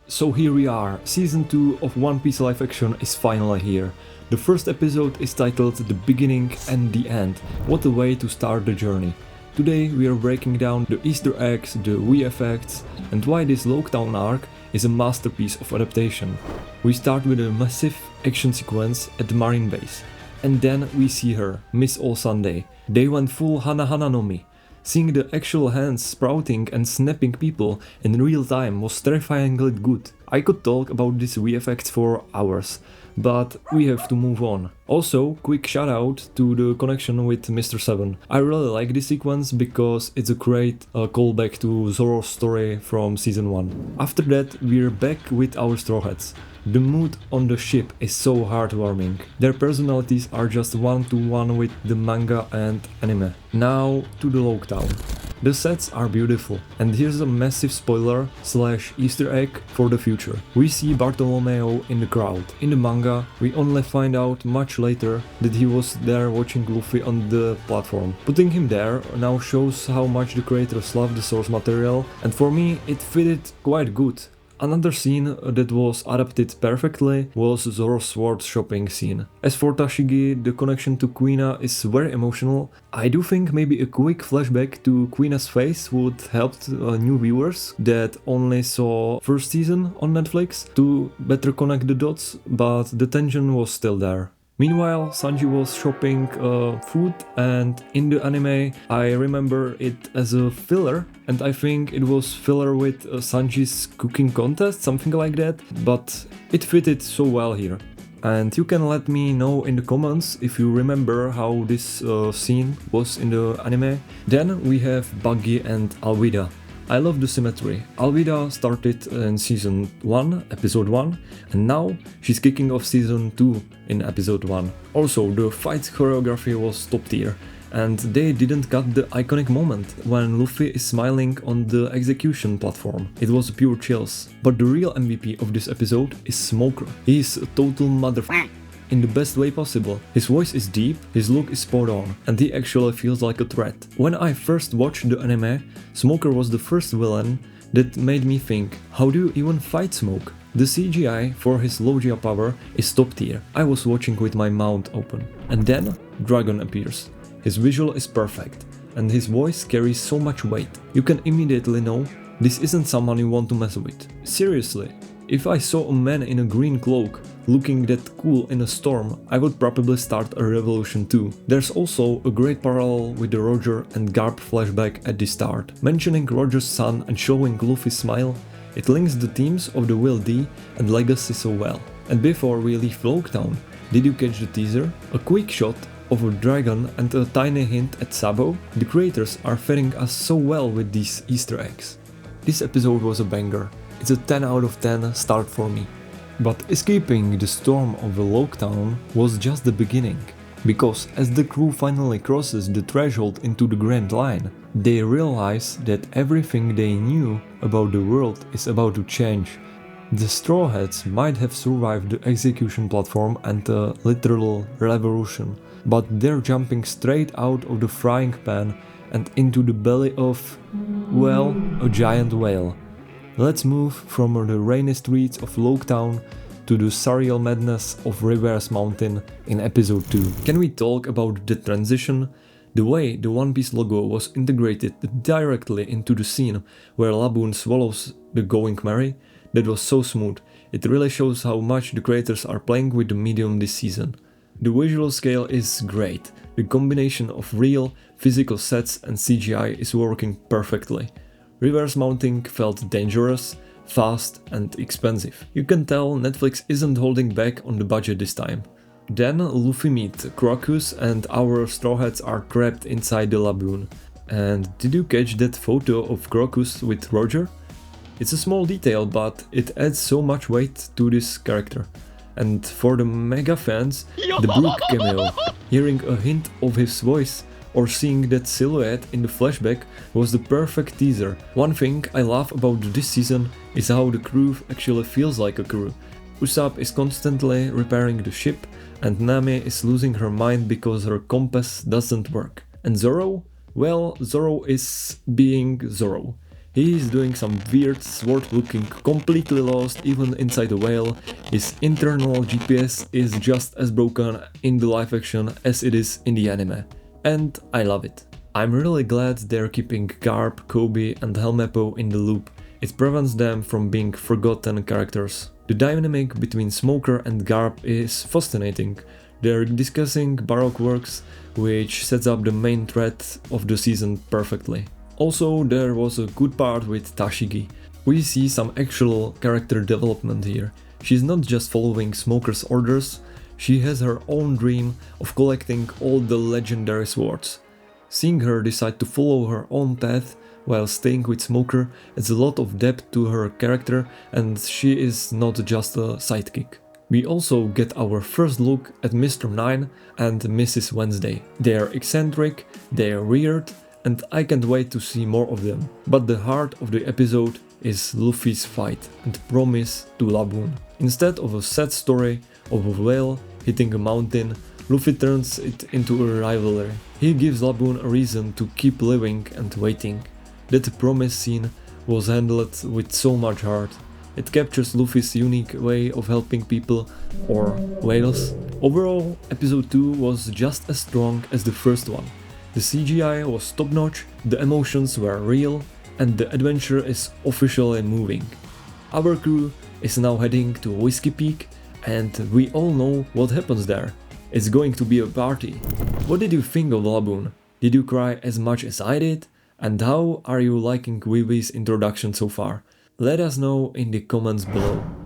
So here we are, season 2 of One Piece live action is finally here. The first episode is titled The Beginning and the End. What a way to start the journey. Today we are breaking down the Easter eggs, the VFX, and why this Loketown arc is a masterpiece of adaptation. We start with a massive action sequence at the Marine base. And then we see her, Miss All Sunday. They went full Hana Hana no Mi. Seeing the actual hands sprouting and snapping people in real time was terrifyingly good. I could talk about this VFX for hours, but we have to move on. Also, quick shout out to the connection with Mr. 7. I really like this sequence because it's a great callback to Zoro's story from season 1. After that, we're back with our Straw Hats. The mood on the ship is so heartwarming. Their personalities are just one-to-one with the manga and anime. Now to the Loketown. The sets are beautiful, and here's a massive spoiler / Easter egg for the future. We see Bartolomeo in the crowd. In the manga, we only find out much later that he was there watching Luffy on the platform. Putting him there now shows how much the creators love the source material, and for me it fitted quite good. Another scene that was adapted perfectly was Zoro's sword shopping scene. As for Tashigi, the connection to Kuina is very emotional. I do think maybe a quick flashback to Kuina's face would help new viewers that only saw first season on Netflix to better connect the dots, but the tension was still there. Meanwhile, Sanji was shopping food, and in the anime I remember it as a filler, and I think it was filler with Sanji's cooking contest, something like that, but it fitted so well here. And you can let me know in the comments if you remember how this scene was in the anime. Then we have Buggy and Alvida. I love the symmetry. Alvida started in season 1, episode 1, and now she's kicking off season 2 in episode 1. Also, the fight choreography was top tier, and they didn't cut the iconic moment when Luffy is smiling on the execution platform. It was pure chills. But the real MVP of this episode is Smoker. He is a total motherfucker. In the best way possible. His voice is deep, his look is spot on, and he actually feels like a threat. When I first watched the anime, Smoker was the first villain that made me think, how do you even fight Smoke? The CGI for his Logia power is top tier. I was watching with my mouth open. And then Dragon appears. His visual is perfect, and his voice carries so much weight. You can immediately know this isn't someone you want to mess with. Seriously. If I saw a man in a green cloak looking that cool in a storm, I would probably start a revolution too. There's also a great parallel with the Roger and Garp flashback at the start. Mentioning Roger's son and showing Luffy's smile, it links the themes of the Will D and Legacy so well. And before we leave Loketown, did you catch the teaser? A quick shot of a dragon and a tiny hint at Sabo? The creators are fitting us so well with these Easter eggs. This episode was a banger. It's a 10 out of 10 start for me. But escaping the storm of the Loketown was just the beginning, because as the crew finally crosses the threshold into the Grand Line, they realize that everything they knew about the world is about to change. The Straw Hats might have survived the execution platform and a literal revolution, but they're jumping straight out of the frying pan and into the belly of, well, a giant whale. Let's move from the rainy streets of Loketown to the surreal madness of Reverse Mountain in episode 2. Can we talk about the transition? The way the One Piece logo was integrated directly into the scene where Laboon swallows the Going Merry, that was so smooth. It really shows how much the creators are playing with the medium this season. The visual scale is great. The combination of real, physical sets and CGI is working perfectly. Reverse mounting felt dangerous, fast and expensive. You can tell Netflix isn't holding back on the budget this time. Then Luffy meets Crocus and our Straw Hats are trapped inside the lagoon. And did you catch that photo of Crocus with Roger? It's a small detail, but it adds so much weight to this character. And for the mega fans, the Brook cameo, hearing a hint of his voice or seeing that silhouette in the flashback was the perfect teaser. One thing I love about this season is how the crew actually feels like a crew. Usopp is constantly repairing the ship, and Nami is losing her mind because her compass doesn't work. And Zoro? Well, Zoro is being Zoro. He is doing some weird sword looking completely lost even inside the whale. His internal GPS is just as broken in the live action as it is in the anime. And I love it. I'm really glad they're keeping Garp, Kobe and Helmeppo in the loop. It prevents them from being forgotten characters. The dynamic between Smoker and Garp is fascinating. They're discussing Baroque works, which sets up the main thread of the season perfectly. Also, there was a good part with Tashigi. We see some actual character development here. She's not just following Smoker's orders, she has her own dream of collecting all the legendary swords. Seeing her decide to follow her own path while staying with Smoker adds a lot of depth to her character, and she is not just a sidekick. We also get our first look at Mr. Nine and Mrs. Wednesday. They are eccentric, they are weird, and I can't wait to see more of them. But the heart of the episode is Luffy's fight and promise to Laboon. Instead of a sad story of a whale hitting a mountain, Luffy turns it into a rivalry. He gives Laboon a reason to keep living and waiting. That promise scene was handled with so much heart. It captures Luffy's unique way of helping people, or whales. Overall, episode 2 was just as strong as the first one. The CGI was top notch, the emotions were real, and the adventure is officially moving. Our crew is now heading to Whiskey Peak, and we all know what happens there. It's going to be a party. What did you think of Laboon? Did you cry as much as I did? And how are you liking Vivi's introduction so far? Let us know in the comments below.